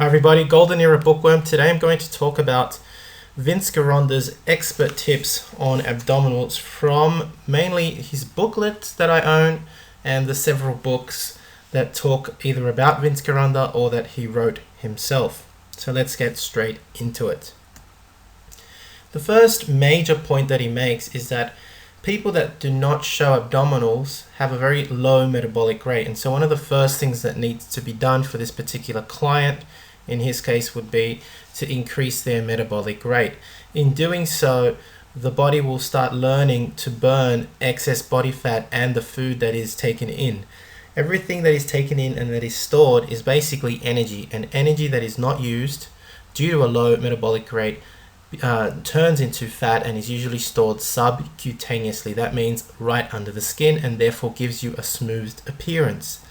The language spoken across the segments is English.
everybody, Golden Era Bookworm. Today I'm going to talk about Vince Gironda's expert tips on abdominals from mainly his booklets that I own and the several books that talk either about Vince Gironda or that he wrote himself. So let's get straight into it. The first major point that he makes is that people that do not show abdominals have a very low metabolic rate, and so one of the first things that needs to be done for this particular client in his case would be to increase their metabolic rate. In doing so, the body will start learning to burn excess body fat and the food that is taken in. Everything that is taken in and that is stored is basically energy, and energy that is not used due to a low metabolic rate turns into fat and is usually stored subcutaneously. That means right under the skin, and therefore gives you a smoothed appearance.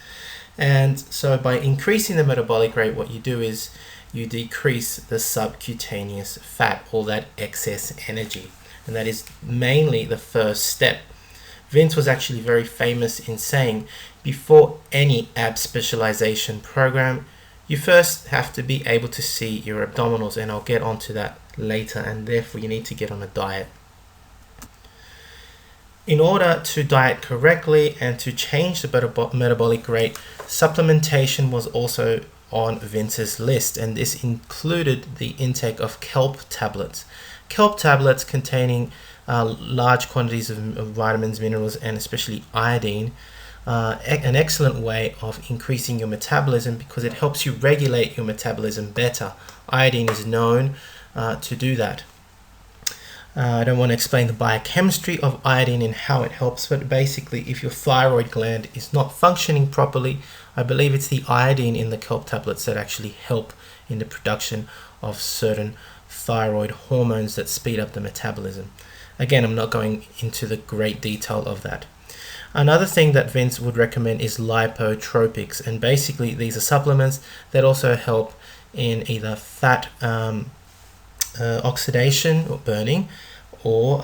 And so by increasing the metabolic rate, what you do is you decrease the subcutaneous fat, all that excess energy, and that is mainly the first step. Vince was actually very famous in saying, before any ab specialization program, you first have to be able to see your abdominals, and I'll get onto that later, and therefore you need to get on a diet. In order to diet correctly and to change the metabolic rate, supplementation was also on Vince's list, and this included the intake of kelp tablets. Kelp tablets containing large quantities of vitamins, minerals, and especially iodine, an excellent way of increasing your metabolism because it helps you regulate your metabolism better. Iodine is known to do that. I don't want to explain the biochemistry of iodine and how it helps, but basically if your thyroid gland is not functioning properly, I believe it's the iodine in the kelp tablets that actually help in the production of certain thyroid hormones that speed up the metabolism. Again, I'm not going into the great detail of that. Another thing that Vince would recommend is lipotropics, and basically these are supplements that also help in either fat oxidation or burning, or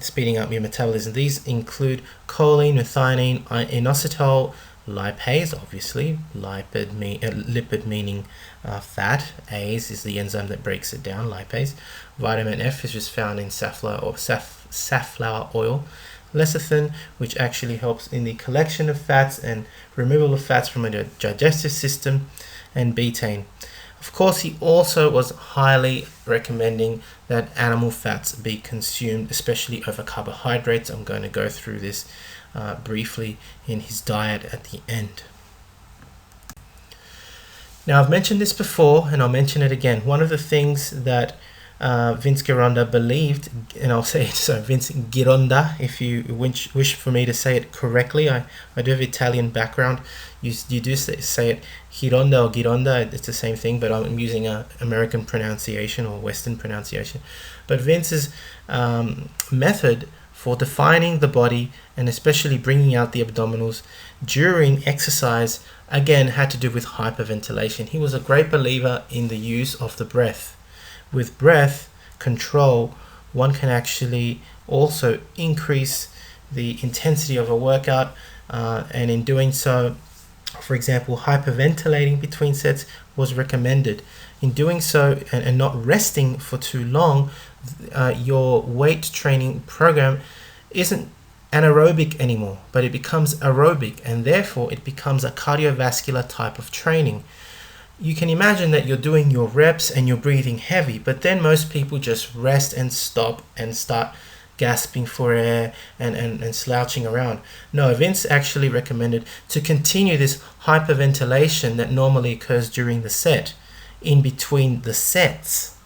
speeding up your metabolism. These include choline, methionine, inositol, lipase, obviously, lipid meaning fat. Ase is the enzyme that breaks it down, lipase. Vitamin F is just found in safflower oil. Lecithin, which actually helps in the collection of fats and removal of fats from the digestive system, and betaine. Of course, he also was highly recommending that animal fats be consumed, especially over carbohydrates. I'm going to go through this briefly in his diet at the end. Now, I've mentioned this before, and I'll mention it again. One of the things that Vince Gironda believed, and I'll say it, so Vince Gironda, if you wish for me to say it correctly. I do have Italian background. You do say it Gironda or Gironda, it's the same thing, but I'm using an American pronunciation or Western pronunciation. But Vince's method for defining the body and especially bringing out the abdominals during exercise, again, had to do with hyperventilation. He was a great believer in the use of the breath. With breath control, one can actually also increase the intensity of a workout, and in doing so, for example, hyperventilating between sets was recommended. In doing so and not resting for too long, your weight training program isn't anaerobic anymore, but it becomes aerobic, and therefore it becomes a cardiovascular type of training. You can imagine that you're doing your reps and you're breathing heavy, but then most people just rest and stop and start gasping for air and slouching around. No, Vince actually recommended to continue this hyperventilation that normally occurs during the set, in between the sets.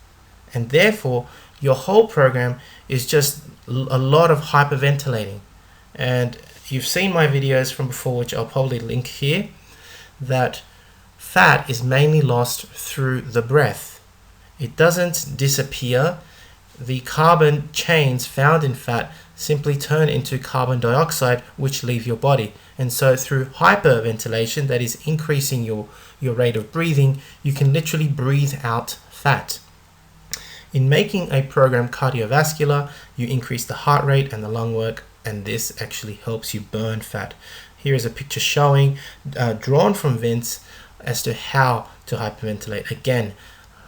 And therefore, your whole program is just a lot of hyperventilating. And you've seen my videos from before, which I'll probably link here, that fat is mainly lost through the breath. It doesn't disappear. The carbon chains found in fat simply turn into carbon dioxide, which leave your body. And so through hyperventilation, that is increasing your rate of breathing, you can literally breathe out fat. In making a program cardiovascular, you increase the heart rate and the lung work, and this actually helps you burn fat. Here is a picture showing, drawn from Vince, as to how to hyperventilate. Again,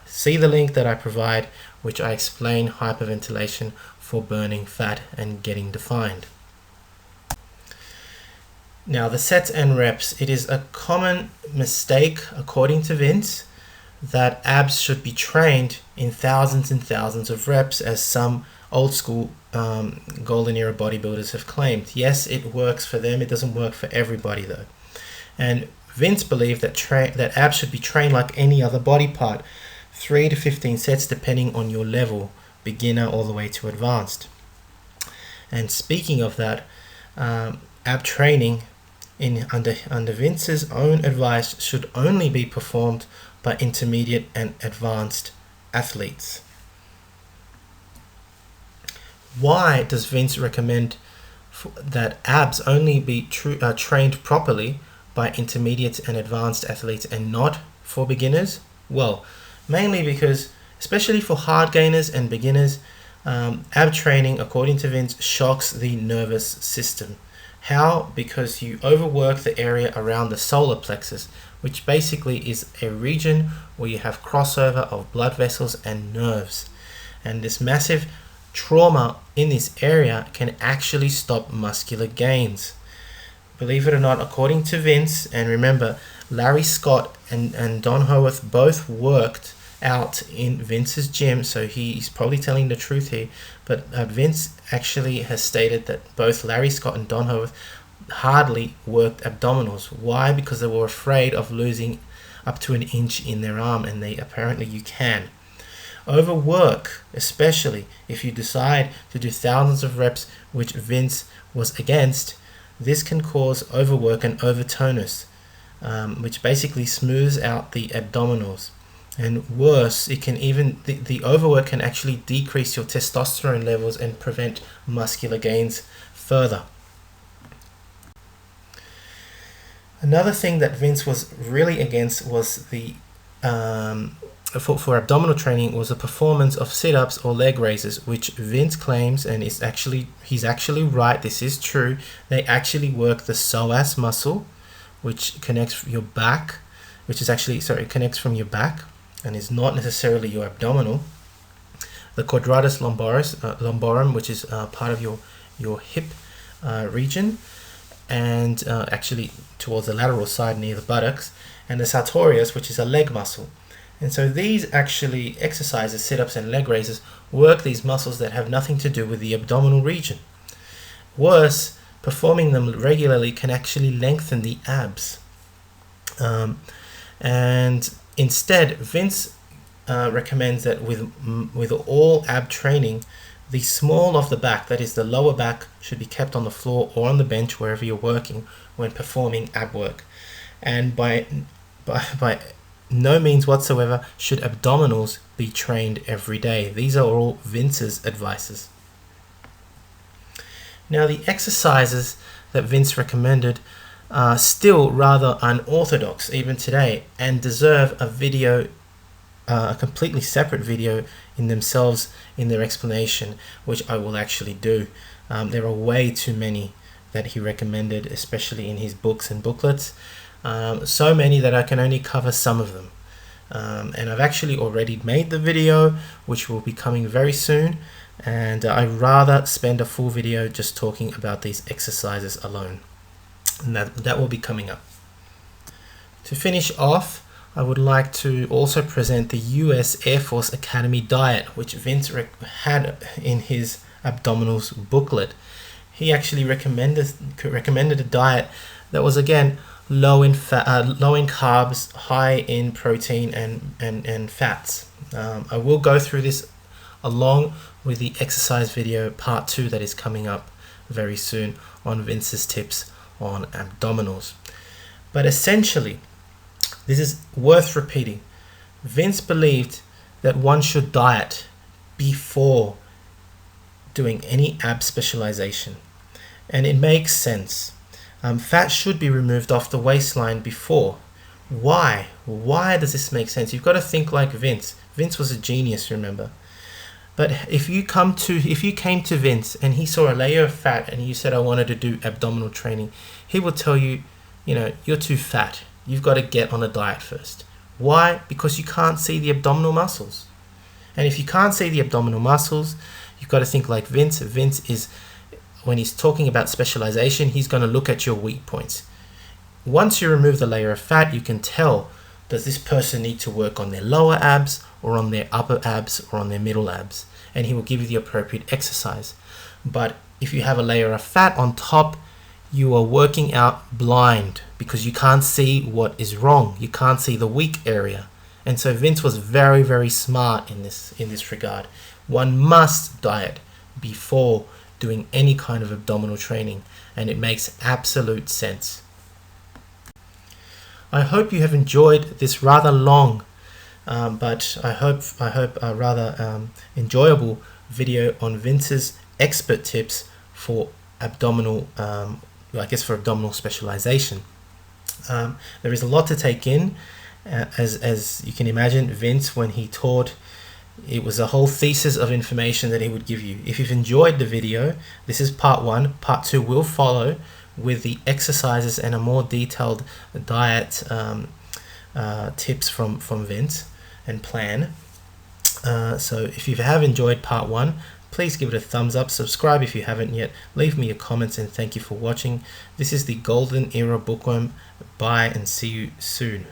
see the link that I provide, which I explain hyperventilation for burning fat and getting defined. Now, the sets and reps. It is a common mistake, according to Vince, that abs should be trained in thousands and thousands of reps, as some old school golden era bodybuilders have claimed. Yes, it works for them. It doesn't work for everybody though. And Vince believed that abs should be trained like any other body part, 3 to 15 sets depending on your level, beginner all the way to advanced. And speaking of that, ab training under Vince's own advice should only be performed by intermediate and advanced athletes. Why does Vince recommend that abs only be trained properly by intermediate and advanced athletes and not for beginners? Well, mainly because, especially for hard gainers and beginners, ab training, according to Vince, shocks the nervous system. How? Because you overwork the area around the solar plexus, which basically is a region where you have crossover of blood vessels and nerves. And this massive trauma in this area can actually stop muscular gains. Believe it or not, according to Vince, and remember, Larry Scott and Don Howarth both worked out in Vince's gym, so he's probably telling the truth here, but Vince actually has stated that both Larry Scott and Don Howarth hardly worked abdominals. Why? Because they were afraid of losing up to an inch in their arm, and apparently you can. Overwork, especially if you decide to do thousands of reps, which Vince was against, this can cause overwork and overtonus, which basically smooths out the abdominals. And worse, it can even the overwork can actually decrease your testosterone levels and prevent muscular gains further. Another thing that Vince was really against was the for abdominal training was the performance of sit-ups or leg raises, which Vince claims, and he's actually right, this is true, they actually work the psoas muscle, which connects your back, it connects from your back and is not necessarily your abdominal. The quadratus lumborum, which is part of your hip region, and actually towards the lateral side near the buttocks, and the sartorius, which is a leg muscle. And so these actually exercises, sit-ups and leg raises, work these muscles that have nothing to do with the abdominal region. Worse, performing them regularly can actually lengthen the abs. And instead, Vince recommends that with all ab training, the small of the back, that is the lower back, should be kept on the floor or on the bench wherever you're working when performing ab work. And by no means whatsoever should abdominals be trained every day. These are all Vince's advices. Now, the exercises that Vince recommended are still rather unorthodox even today and deserve a video, a completely separate video in themselves in their explanation, which I will actually do. There are way too many that he recommended, especially in his books and booklets. So many that I can only cover some of them. And I've actually already made the video, which will be coming very soon. And I'd rather spend a full video just talking about these exercises alone. And that will be coming up. To finish off, I would like to also present the US Air Force Academy diet, which Vince had in his abdominals booklet. He actually recommended a diet that was, again, low in fat, low in carbs, high in protein and fats. I will go through this along with the exercise video part 2 that is coming up very soon on Vince's tips on abdominals. But essentially, this is worth repeating. Vince believed that one should diet before doing any ab specialization, and it makes sense. Fat should be removed off the waistline before. Why? Why does this make sense? You've got to think like Vince. Vince was a genius, remember. But if you came to Vince and he saw a layer of fat and you said, I wanted to do abdominal training, he would tell you, you're too fat. you've got to get on a diet first. Why? Because you can't see the abdominal muscles. And if you can't see the abdominal muscles, you've got to think like Vince. Vince is, when he's talking about specialization, he's going to look at your weak points. Once you remove the layer of fat, you can tell, does this person need to work on their lower abs or on their upper abs or on their middle abs? And he will give you the appropriate exercise. But if you have a layer of fat on top, you are working out blind because you can't see what is wrong. You can't see the weak area. And so Vince was very, very smart in this regard. One must diet before doing any kind of abdominal training, and it makes absolute sense. I hope you have enjoyed this rather long, but I hope a rather enjoyable video on Vince's expert tips for abdominal, for abdominal specialization. There is a lot to take in. As you can imagine, Vince, when he taught, it was a whole thesis of information that he would give you. If you've enjoyed the video, this is part 1. Part 2 will follow with the exercises and a more detailed diet tips from Vince and plan. So if you have enjoyed part 1, please give it a thumbs up, subscribe if you haven't yet, leave me your comments, and thank you for watching. This is the Golden Era Bookworm. Bye and see you soon.